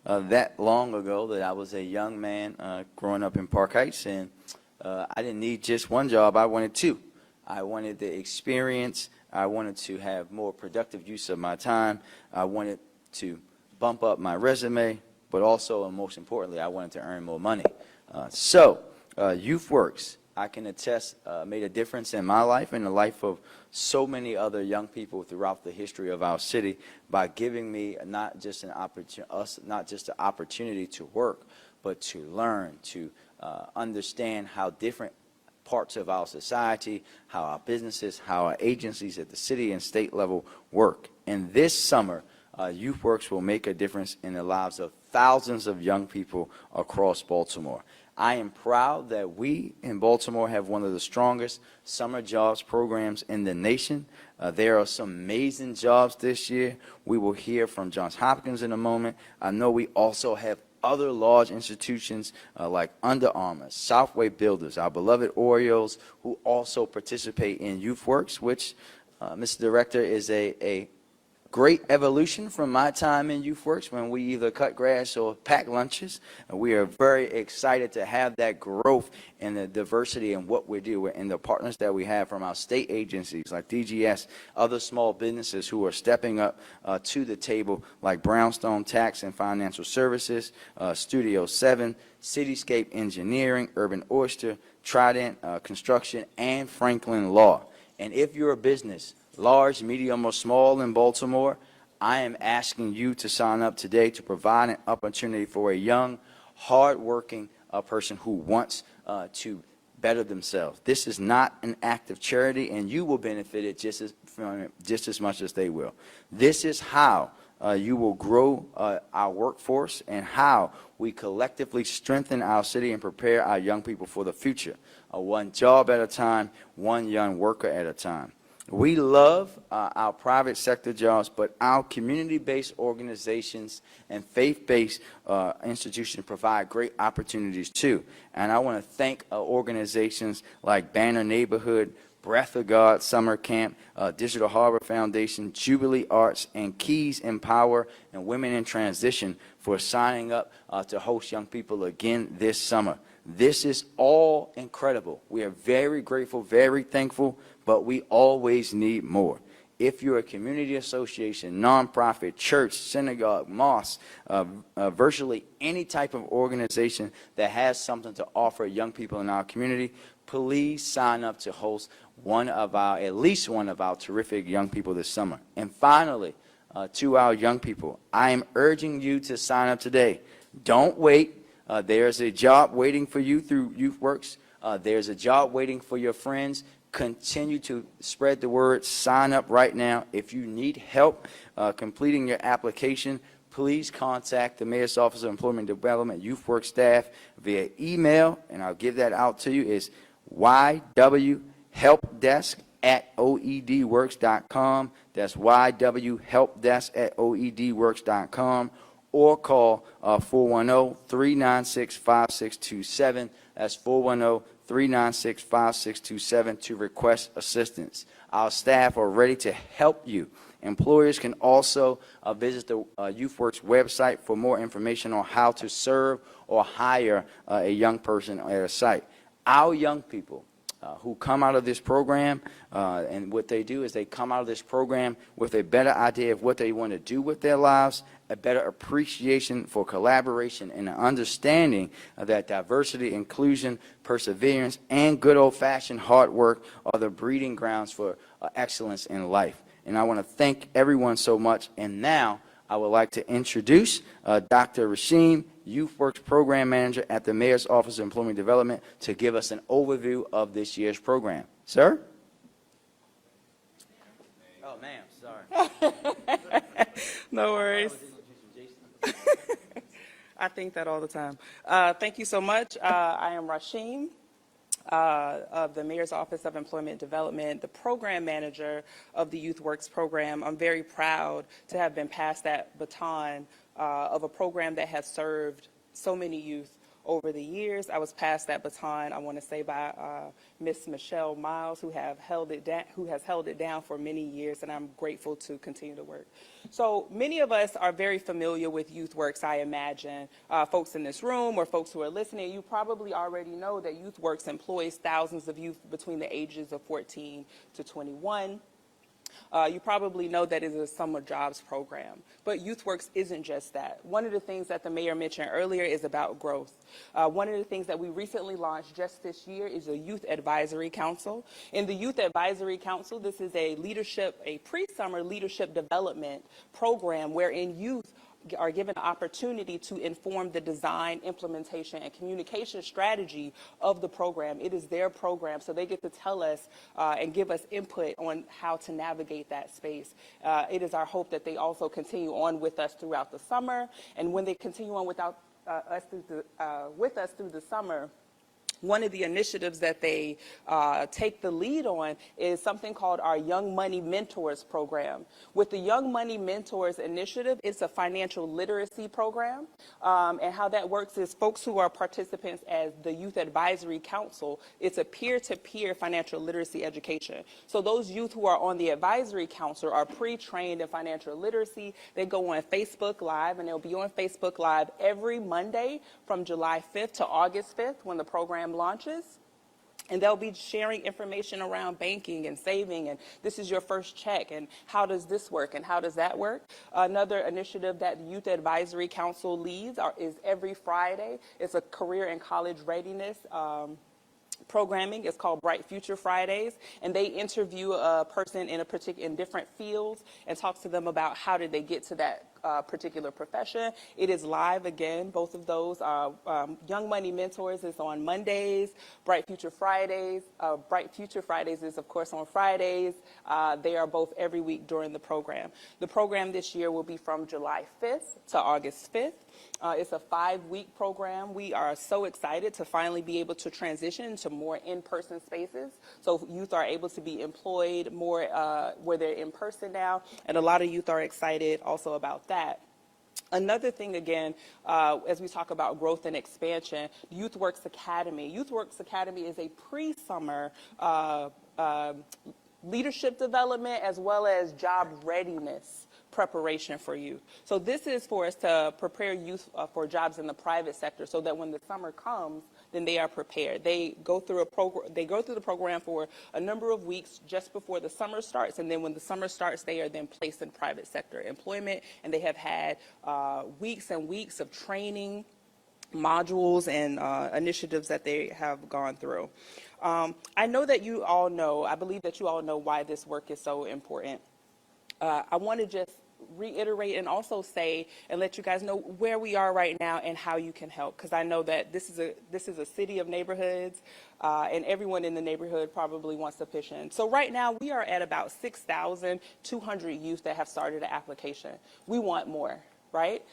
that long ago that I was a young man growing up in Park Heights, and I didn't need just one job. I wanted two. I wanted the experience. I wanted to have more productive use of my time. I wanted to bump up my resume, but also, and most importantly, I wanted to earn more money. YouthWorks, I can attest, made a difference in my life and the life of so many other young people throughout the history of our city by giving me not just an opportunity to work, but to learn, to understand how different parts of our society, how our businesses, how our agencies at the city and state level work. And this summer, YouthWorks will make a difference in the lives of thousands of young people across Baltimore. I am proud that we in Baltimore have one of the strongest summer jobs programs in the nation. There are some amazing jobs this year. We will hear from Johns Hopkins in a moment. I know we also have other large institutions like Under Armour, Southway Builders, our beloved Orioles, who also participate in YouthWorks, which, Mr. Director, is a great evolution from my time in YouthWorks when we either cut grass or pack lunches. And we are very excited to have that growth and the diversity in what we do and the partners that we have from our state agencies like DGS, other small businesses who are stepping up to the table like Brownstone Tax and Financial Services, Studio 7, Cityscape Engineering, Urban Oyster, Trident Construction, and Franklin Law. And if you're a business, large, medium, or small in Baltimore, I am asking you to sign up today to provide an opportunity for a young, hard-working person who wants to better themselves. This is not an act of charity, and you will benefit it just as much as they will. This is how you will grow our workforce and how we collectively strengthen our city and prepare our young people for the future. One job at a time, one young worker at a time. We love our private sector jobs, but our community-based organizations and faith-based institutions provide great opportunities too. And I want to thank organizations like Banner Neighborhood, Breath of God Summer Camp, Digital Harbor Foundation, Jubilee Arts, and Keys Empower and Women in Transition for signing up to host young people again this summer. This is all incredible. We are very grateful, very thankful, but we always need more. If you're a community association, nonprofit, church, synagogue, mosque, virtually any type of organization that has something to offer young people in our community, please sign up to host at least one of our terrific young people this summer. And finally, to our young people, I am urging you to sign up today. Don't wait. There's a job waiting for you through YouthWorks. There's a job waiting for your friends. Continue to spread the word. Sign up right now. If you need help completing your application, please contact the Mayor's Office of Employment Development YouthWorks staff via email, and I'll give that out to you. It's ywhelpdesk@oedworks.com. That's ywhelpdesk@oedworks.com. Or call 410-396-5627. That's 410-396-5627 to request assistance. Our staff are ready to help you. Employers can also visit the YouthWorks website for more information on how to serve or hire a young person at a site. Our young people who come out of this program, and what they do is they come out of this program with a better idea of what they want to do with their lives, a better appreciation for collaboration, and an understanding that diversity, inclusion, perseverance, and good old-fashioned hard work are the breeding grounds for excellence in life. And I want to thank everyone so much. And now I would like to introduce Dr. Rashim, YouthWorks Program Manager at the Mayor's Office of Employment Development, to give us an overview of this year's program. Sir? Oh, ma'am, sorry. No worries. I think that all the time. Thank you so much. I am Rashim of the Mayor's Office of Employment Development, the program manager of the YouthWorks program. I'm very proud to have been passed that baton of a program that has served so many youth over the years. I was passed that baton, I want to say, by Miss Michelle Miles, who has held it down for many years, and I'm grateful to continue to work. So many of us are very familiar with YouthWorks, I imagine. Folks in this room or folks who are listening, you probably already know that YouthWorks employs thousands of youth between the ages of 14 to 21. You probably know that it is a summer jobs program, but YouthWorks isn't just that. One of the things that the mayor mentioned earlier is about growth. One of the things that we recently launched just this year is a Youth Advisory Council. In the Youth Advisory Council, this is a pre-summer leadership development program wherein youth are given the opportunity to inform the design, implementation, and communication strategy of the program. It is their program, so they get to tell us and give us input on how to navigate that space. It is our hope that they also continue on with us throughout the summer, and when they continue on with us through the summer, one of the initiatives that they take the lead on is something called our Young Money Mentors program. With the Young Money Mentors initiative, it's a financial literacy program. And how that works is folks who are participants as the Youth Advisory Council, it's a peer-to-peer financial literacy education. So those youth who are on the Advisory Council are pre-trained in financial literacy. They go on Facebook Live, and they'll be on Facebook Live every Monday from July 5th to August 5th when the program launches, and they'll be sharing information around banking and saving, and this is your first check, and how does this work, and how does that work. Another initiative that the Youth Advisory Council leads is every Friday. It's a career and college readiness programming. It's called Bright Future Fridays, and they interview a person in different fields and talk to them about how did they get to that particular profession. It is live again, both of those. Young Money Mentors is on Mondays. Bright Future Fridays is, of course, on Fridays. They are both every week during the program. The program this year will be from July 5th to August 5th. It's a 5-week program. We are so excited to finally be able to transition into more in-person spaces. So youth are able to be employed more where they're in person now, and a lot of youth are excited also about that. Another thing, again, as we talk about growth and expansion, YouthWorks Academy. YouthWorks Academy is a pre-summer leadership development as well as job readiness preparation for youth. So this is for us to prepare youth for jobs in the private sector so that when the summer comes, then they are prepared. They go through the program for a number of weeks just before the summer starts, and then when the summer starts, they are then placed in private sector employment, and they have had weeks and weeks of training, modules, and initiatives that they have gone through. I know that you all know, I believe that you all know why this work is so important. I want to just reiterate and also say and let you guys know where we are right now and how you can help, because I know that this is a city of neighborhoods, and everyone in the neighborhood probably wants to pitch in. So right now we are at about 6,200 youth that have started an application. We want more, right?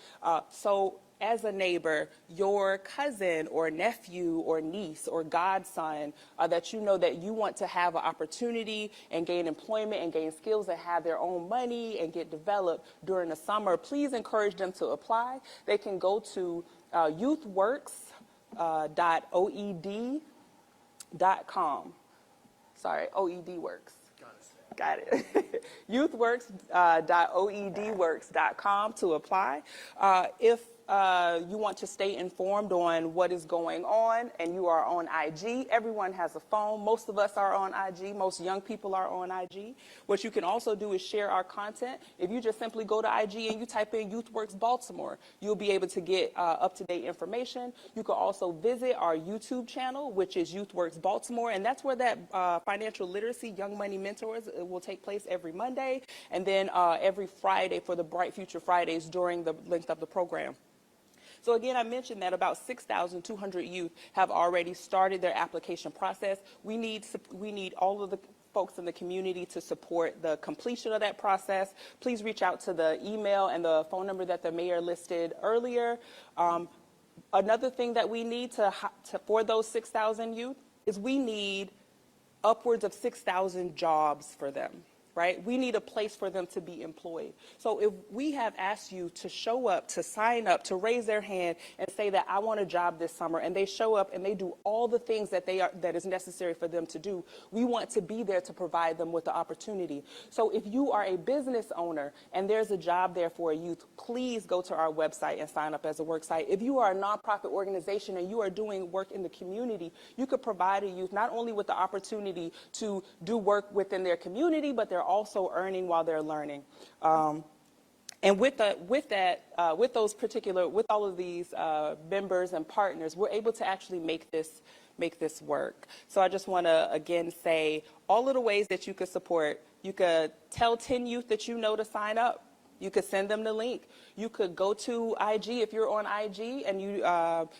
So as a neighbor, your cousin or nephew or niece or godson that you know that you want to have an opportunity and gain employment and gain skills and have their own money and get developed during the summer, please encourage them to apply. They can go to youthworks.oed.com. Sorry, OED works. Got it. youthworks.oedworks.com to apply. If you want to stay informed on what is going on and you are on IG, everyone has a phone. Most of us are on IG. Most young people are on IG. What you can also do is share our content. If you just simply go to IG and you type in YouthWorks Baltimore, you'll be able to get up-to-date information. You can also visit our YouTube channel, which is YouthWorks Baltimore, and that's where that financial literacy, Young Money Mentors will take place every Monday, and then every Friday for the Bright Future Fridays during the length of the program. So again, I mentioned that about 6,200 youth have already started their application process. We need all of the folks in the community to support the completion of that process. Please reach out to the email and the phone number that the mayor listed earlier. Another thing that we need for those 6,000 youth is we need upwards of 6,000 jobs for them. right? We need a place for them to be employed. So if we have asked you to show up, to sign up, to raise their hand and say that I want a job this summer, and they show up and they do all the things that is necessary for them to do, we want to be there to provide them with the opportunity. So if you are a business owner and there's a job there for a youth, please go to our website and sign up as a worksite. If you are a nonprofit organization and you are doing work in the community, you could provide a youth not only with the opportunity to do work within their community, but they're also earning while they're learning. And with all of these members and partners, we're able to actually make this work. So I just want to again say all of the ways that you could support. You could tell 10 youth that you know to sign up. You could send them the link. You could go to IG if you're on IG and you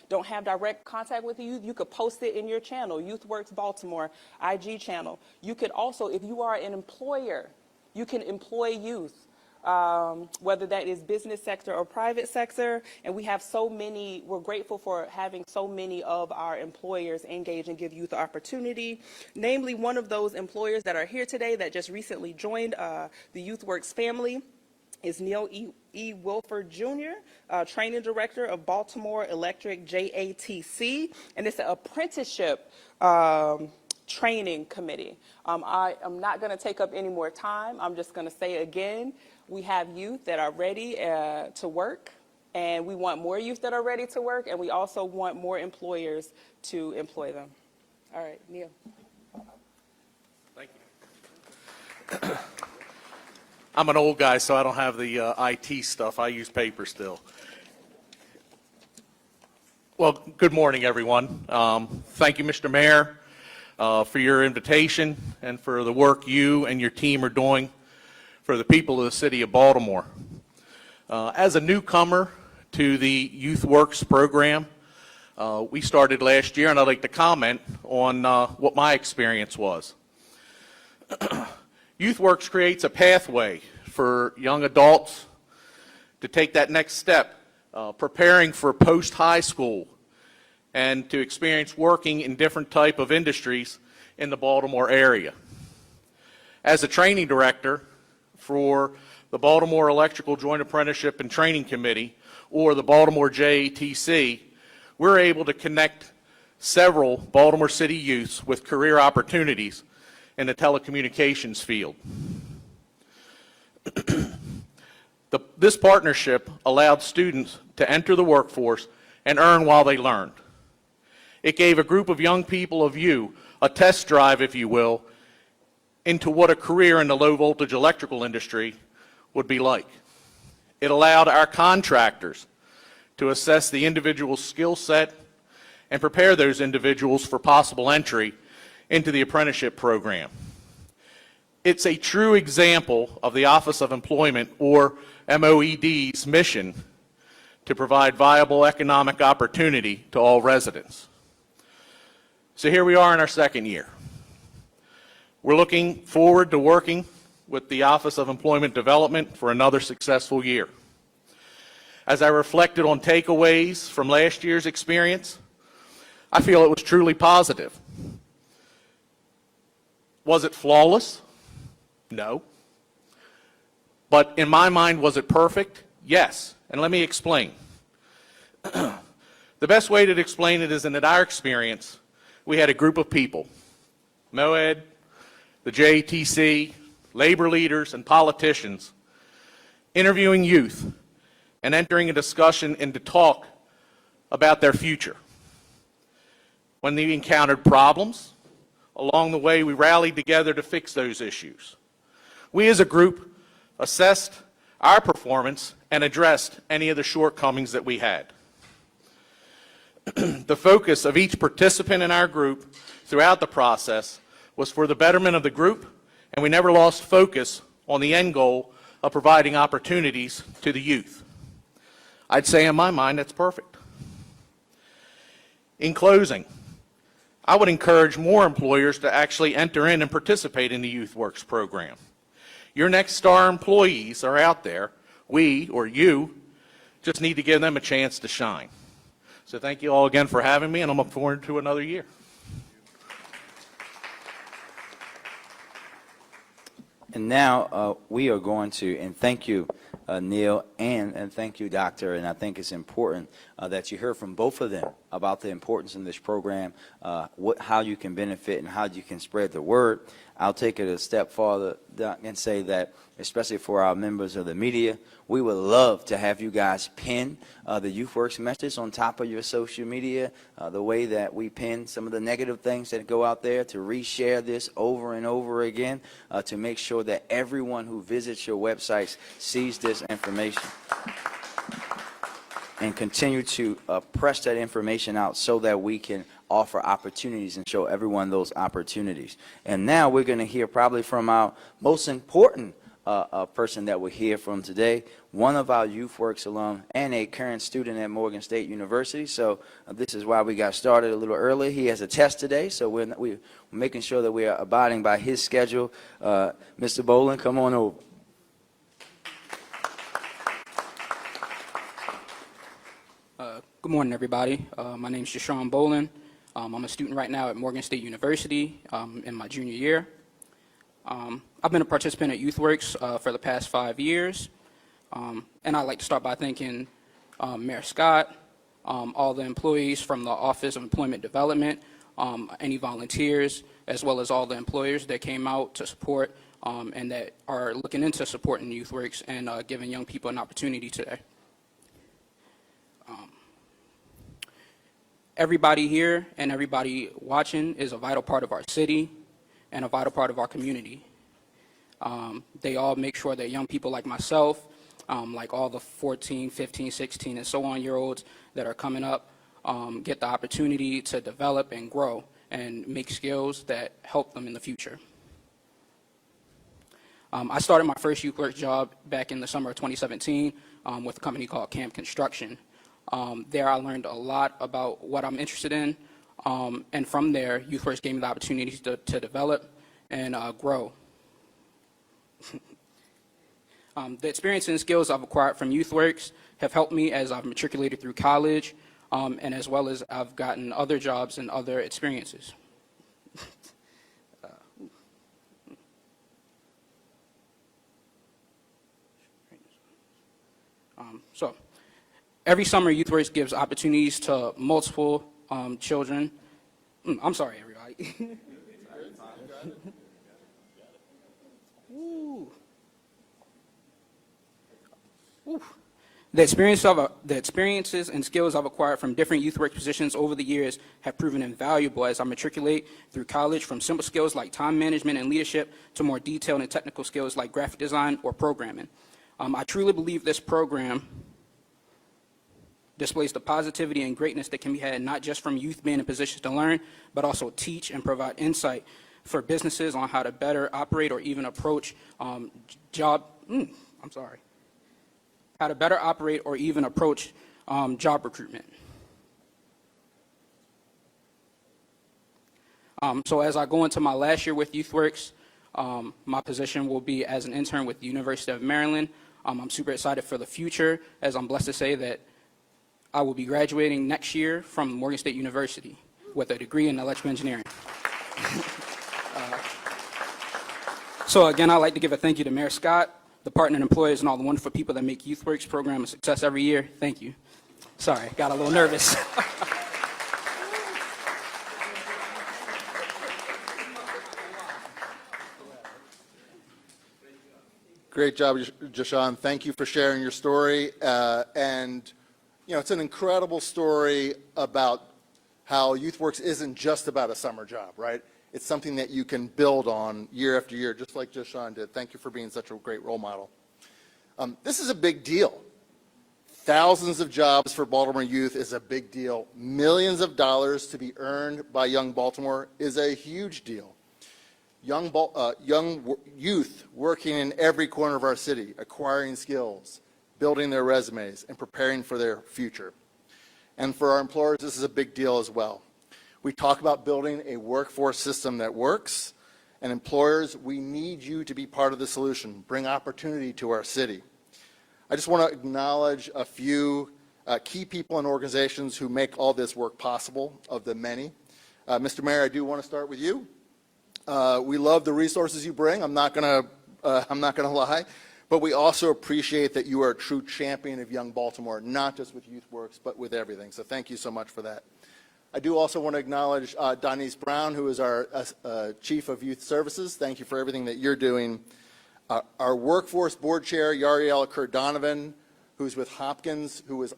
don't have direct contact with the youth. You could post it in your channel, YouthWorks Baltimore IG channel. You could also, if you are an employer, you can employ youth. Whether that is business sector or private sector, and we have so many, we're grateful for having so many of our employers engage and give youth opportunity. Namely, one of those employers that are here today that just recently joined the YouthWorks family is Neil E. Wilford Jr., Training Director of Baltimore Electric JATC, and it's an apprenticeship training committee. I am not going to take up any more time. I'm just going to say again, we have youth that are ready to work, and we want more youth that are ready to work, and we also want more employers to employ them. All right, Neil. Thank you. I'm an old guy, so I don't have the IT stuff. I use paper still. Well, good morning, everyone. Thank you, Mr. Mayor, for your invitation and for the work you and your team are doing for the people of the city of Baltimore. As a newcomer to the YouthWorks program, we started last year, and I'd like to comment on what my experience was. YouthWorks creates a pathway for young adults to take that next step, preparing for post-high school and to experience working in different type of industries in the Baltimore area. As a training director for the Baltimore Electrical Joint Apprenticeship and Training Committee, or the Baltimore JATC, we're able to connect several Baltimore City youths with career opportunities in the telecommunications field. This partnership allowed students to enter the workforce and earn while they learned. It gave a group of young people of you a test drive, if you will, into what a career in the low-voltage electrical industry would be like. It allowed our contractors to assess the individual's skill set and prepare those individuals for possible entry into the apprenticeship program. It's a true example of the Office of Employment, or MOED's, mission to provide viable economic opportunity to all residents. So here we are in our second year. We're looking forward to working with the Office of Employment Development for another successful year. As I reflected on takeaways from last year's experience, I feel it was truly positive. Was it flawless? No. But in my mind, was it perfect? Yes. And let me explain. The best way to explain it is in our experience, we had a group of people, MOED, the JATC, labor leaders, and politicians, interviewing youth and entering a discussion and to talk about their future. When they encountered problems, along the way, we rallied together to fix those issues. We as a group assessed our performance and addressed any of the shortcomings that we had. The focus of each participant in our group throughout the process was for the betterment of the group, and we never lost focus on the end goal of providing opportunities to the youth. I'd say in my mind that's perfect. In closing, I would encourage more employers to actually enter in and participate in the YouthWorks program. Your next star employees are out there. We, or you, just need to give them a chance to shine. So thank you all again for having me, and I'm looking forward to another year. And now we are going to, and thank you, Neil, and thank you, Doctor. And I think it's important that you hear from both of them about the importance in this program, how you can benefit and how you can spread the word. I'll take it a step farther, Doc, and say that, especially for our members of the media, we would love to have you guys pin the YouthWorks message on top of your social media, the way that we pin some of the negative things that go out there, to reshare this over and over again, to make sure that everyone who visits your websites sees this information. And continue to press that information out so that we can offer opportunities and show everyone those opportunities. And now we're going to hear probably from our most important person that we'll hear from today, one of our YouthWorks alum and a current student at Morgan State University. So this is why we got started a little early. He has a test today, so we're making sure that we are abiding by his schedule. Mr. Boland, come on over. Good morning, everybody. My name is Jashawn Boland. I'm a student right now at Morgan State University in my junior year. I've been a participant at YouthWorks for the past 5 years. And I'd like to start by thanking Mayor Scott, all the employees from the Office of Employment Development, any volunteers, as well as all the employers that came out to support and that are looking into supporting YouthWorks and giving young people an opportunity today. Everybody here and everybody watching is a vital part of our city and a vital part of our community. They all make sure that young people like myself, like all the 14, 15, 16, and so on year olds that are coming up, get the opportunity to develop and grow and make skills that help them in the future. I started my first YouthWorks job back in the summer of 2017 with a company called Camp Construction. There I learned a lot about what I'm interested in, and from there, YouthWorks gave me the opportunity to develop and grow. The experience and skills I've acquired from YouthWorks have helped me as I've matriculated through college, and as well as I've gotten other jobs and other experiences. So, every summer, YouthWorks gives opportunities to multiple children. I'm sorry, everybody. Ooh. Ooh. The experiences and skills I've acquired from different YouthWorks positions over the years have proven invaluable as I matriculate through college, from simple skills like time management and leadership to more detailed and technical skills like graphic design or programming. I truly believe this program displays the positivity and greatness that can be had not just from youth being in positions to learn, but also teach and provide insight for businesses on how to better operate or even approach job recruitment. So as I go into my last year with YouthWorks, my position will be as an intern with the University of Maryland. I'm super excited for the future, as I'm blessed to say that I will be graduating next year from Morgan State University with a degree in electrical engineering. So again, I'd like to give a thank you to Mayor Scott, the partner employees, and all the wonderful people that make YouthWorks program a success every year. Thank you. Sorry, got a little nervous. Great job, Jashawn. Thank you for sharing your story. And you know, it's an incredible story about how YouthWorks isn't just about a summer job, right? It's something that you can build on year after year, just like Jashawn did. Thank you for being such a great role model. This is a big deal. Thousands of jobs for Baltimore youth is a big deal. Millions of dollars to be earned by young Baltimore is a huge deal. Young youth working in every corner of our city, acquiring skills, building their resumes, and preparing for their future. And for our employers, this is a big deal as well. We talk about building a workforce system that works, and employers, we need you to be part of the solution, bring opportunity to our city. I just want to acknowledge a few key people and organizations who make all this work possible, of the many. Mr. Mayor, I do want to start with you. We love the resources you bring. I'm not going to I'm not going to lie. But we also appreciate that you are a true champion of young Baltimore, not just with YouthWorks, but with everything. So thank you so much for that. I do also want to acknowledge Donise Brown, who is our Chief of Youth Services. Thank you for everything that you're doing. Our Workforce Board Chair, Yariela Kerr-Donovan, who's with Hopkins, who was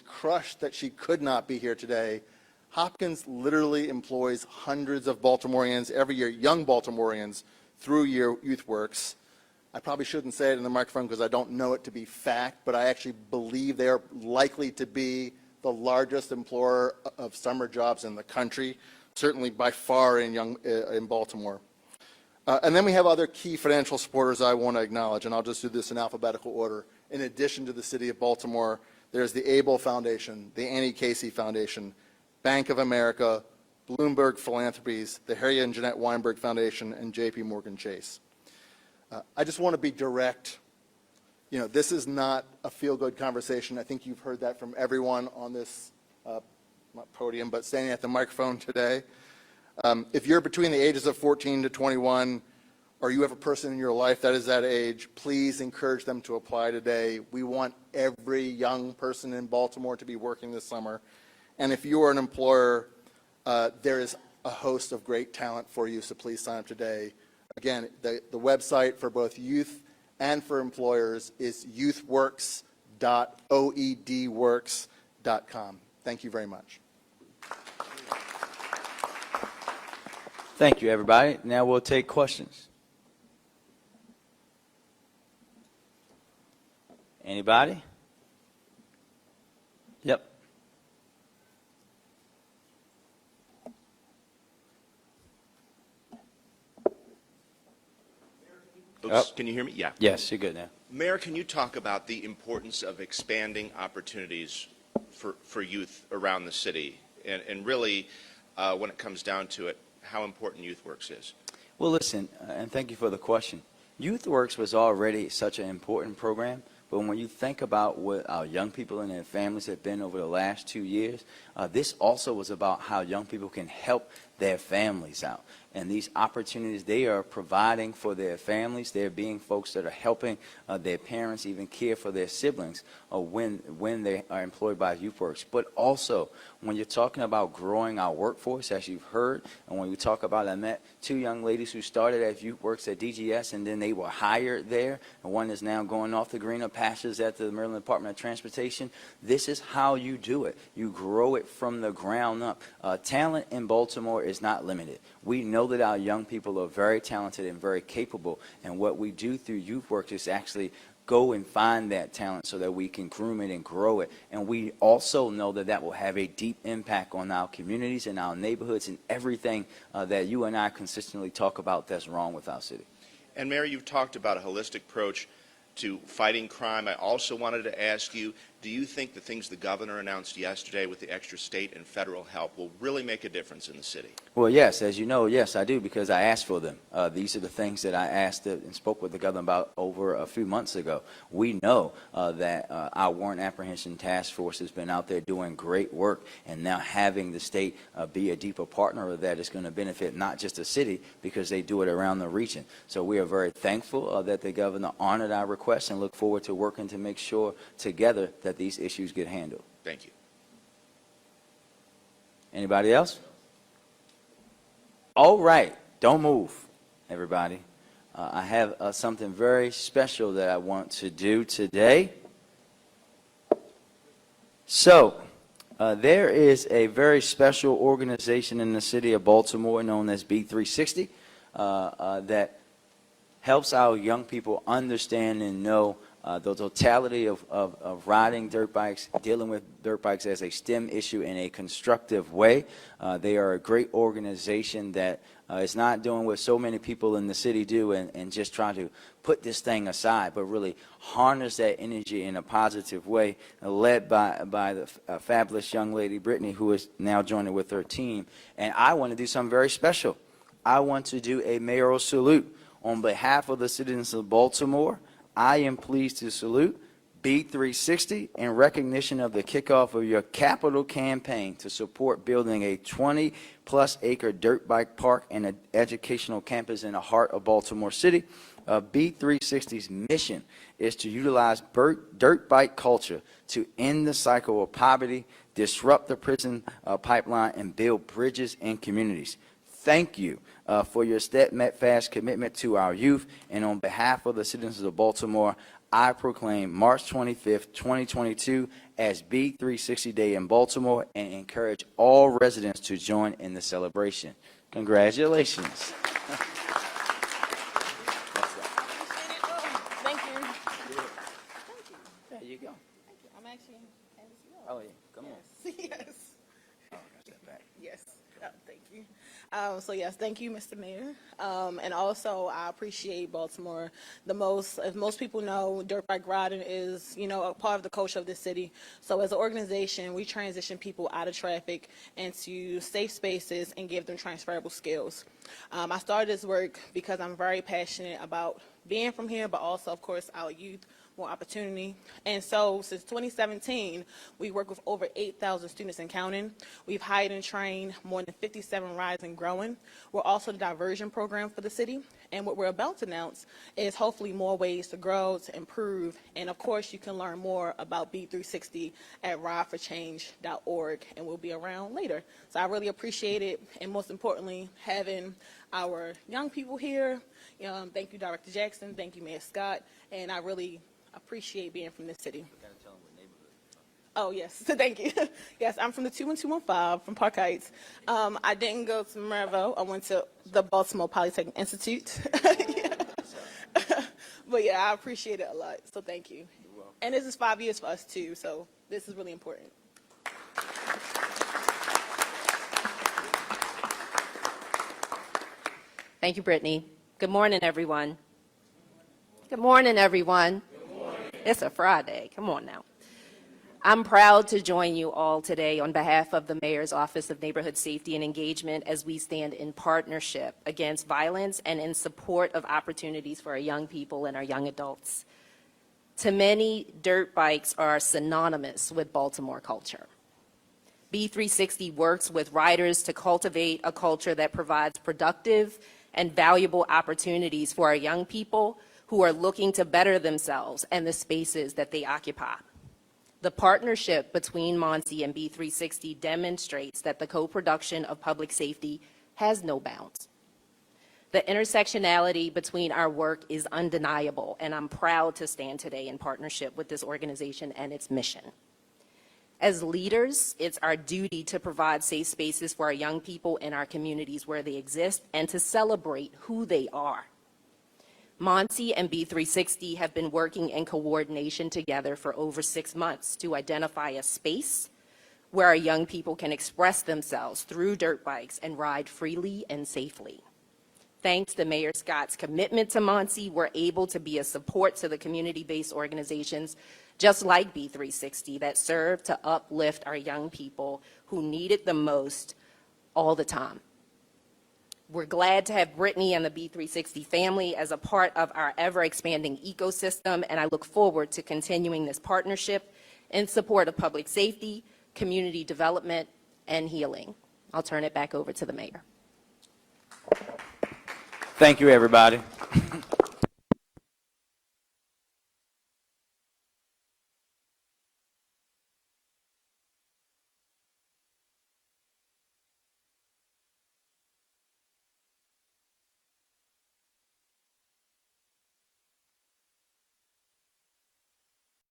crushed that she could not be here today. Hopkins literally employs hundreds of Baltimoreans every year, young Baltimoreans, through YouthWorks. I probably shouldn't say it in the microphone because I don't know it to be fact, but I actually believe they are likely to be the largest employer of summer jobs in the country, certainly by far in Baltimore. And then we have other key financial supporters I want to acknowledge, and I'll just do this in alphabetical order. In addition to the City of Baltimore, there's the ABLE Foundation, the Annie Casey Foundation, Bank of America, Bloomberg Philanthropies, the Harry and Jeanette Weinberg Foundation, and J.P. Morgan Chase. I just want to be direct. You know, this is not a feel-good conversation. I think you've heard that from everyone on this not podium, but standing at the microphone today. If you're between the ages of 14 to 21, or you have a person in your life that is that age, please encourage them to apply today. We want every young person in Baltimore to be working this summer. And if you are an employer, there is a host of great talent for you, so please sign up today. Again, the website for both youth and for employers is youthworks.oedworks.com. Thank you very much. Thank you, everybody. Now we'll take questions. Anybody? Yep. Oops, can you hear me? Yeah. Yes, you're good now. Mayor, can you talk about the importance of expanding opportunities for youth around the city? And really, when it comes down to it, how important YouthWorks is? Well, listen, and thank you for the question. YouthWorks was already such an important program, but when you think about what our young people and their families have been over the last 2 years, this also was about how young people can help their families out. And these opportunities they are providing for their families, they're being folks that are helping their parents even care for their siblings when they are employed by YouthWorks. But also, when you're talking about growing our workforce, as you've heard, and when we talk about, I met 2 young ladies who started at YouthWorks at DGS, and then they were hired there, and one is now going off the greener pastures at the Maryland Department of Transportation. This is how you do it. You grow it from the ground up. Talent in Baltimore is not limited. We know that our young people are very talented and very capable, and what we do through YouthWorks is actually go and find that talent so that we can groom it and grow it. And we also know that that will have a deep impact on our communities and our neighborhoods and everything that you and I consistently talk about that's wrong with our city. And Mayor, you've talked about a holistic approach to fighting crime. I also wanted to ask you, do you think the things the governor announced yesterday with the extra state and federal help will really make a difference in the city? Well, yes, as you know, yes, I do, because I asked for them. These are the things that I asked and spoke with the governor about over a few months ago. We know that our warrant apprehension task force has been out there doing great work, and now having the state be a deeper partner of that is going to benefit not just the city, because they do it around the region. So we are very thankful that the governor honored our request and look forward to working to make sure together that these issues get handled. Thank you. Anybody else? All right, don't move, everybody. I have something very special that I want to do today. So, there is a very special organization in the city of Baltimore known as B360 that helps our young people understand and know the totality of riding dirt bikes, dealing with dirt bikes as a STEM issue in a constructive way. They are a great organization that is not doing what so many people in the city do and just trying to put this thing aside, but really harness that energy in a positive way, led by the fabulous young lady, Brittany, who is now joining with her team. And I want to do something very special. I want to do a mayoral salute. On behalf of the citizens of Baltimore, I am pleased to salute B360 in recognition of the kickoff of your capital campaign to support building a 20-plus acre dirt bike park and an educational campus in the heart of Baltimore City. B360's mission is to utilize dirt bike culture to end the cycle of poverty, disrupt the prison pipeline, and build bridges in communities. Thank you for your steadfast commitment to our youth, and on behalf of the citizens of Baltimore, I proclaim March 25th, 2022 as B360 Day in Baltimore and encourage all residents to join in the celebration. Congratulations. Thank you. There you go. Thank you. I'm actually happy to go. Oh, yeah. Come on. Yes. Oh, step back. Yes. Oh, thank you. So yes, thank you, Mr. Mayor. And also, I appreciate Baltimore the most. As most people know, dirt bike riding is, a part of the culture of the city. So as an organization, we transition people out of traffic into safe spaces and give them transferable skills. I started this work because I'm very passionate about being from here, but also, of course, our youth, more opportunity. And so since 2017, we work with over 8,000 students and counting. We've hired and trained more than 57 rides and growing. We're also the diversion program for the city. And what we're about to announce is hopefully more ways to grow, to improve. And of course, you can learn more about B360 at rideforchange.org, and we'll be around later. So I really appreciate it. And most importantly, having our young people here. Thank you, Director Jackson. Thank you, Mayor Scott. And I really appreciate being from this city. Oh, yes. Thank you. Yes, I'm from the 21215 from Park Heights. I didn't go to Maryville. I went to the Baltimore Polytechnic Institute. But, yeah, I appreciate it a lot. So thank you. And this is 5 years for us, too. So this is really important. Thank you, Brittany. Good morning, everyone. Good morning, everyone. Good morning. It's a Friday. Come on now. I'm proud to join you all today on behalf of the Mayor's Office of Neighborhood Safety and Engagement as we stand in partnership against violence and in support of opportunities for our young people and our young adults. To many, dirt bikes are synonymous with Baltimore culture. B360 works with riders to cultivate a culture that provides productive and valuable opportunities for our young people who are looking to better themselves and the spaces that they occupy. The partnership between MONSE and B360 demonstrates that the co-production of public safety has no bounds. The intersectionality between our work is undeniable, and I'm proud to stand today in partnership with this organization and its mission. As leaders, it's our duty to provide safe spaces for our young people in our communities where they exist and to celebrate who they are. MONSE and B360 have been working in coordination together for over 6 months to identify a space where our young people can express themselves through dirt bikes and ride freely and safely. Thanks to Mayor Scott's commitment to MONSE, we're able to be a support to the community-based organizations just like B360 that serve to uplift our young people who need it the most all the time. We're glad to have Brittany and the B360 family as a part of our ever-expanding ecosystem, and I look forward to continuing this partnership in support of public safety, community development, and healing. I'll turn it back over to the mayor. Thank you, everybody.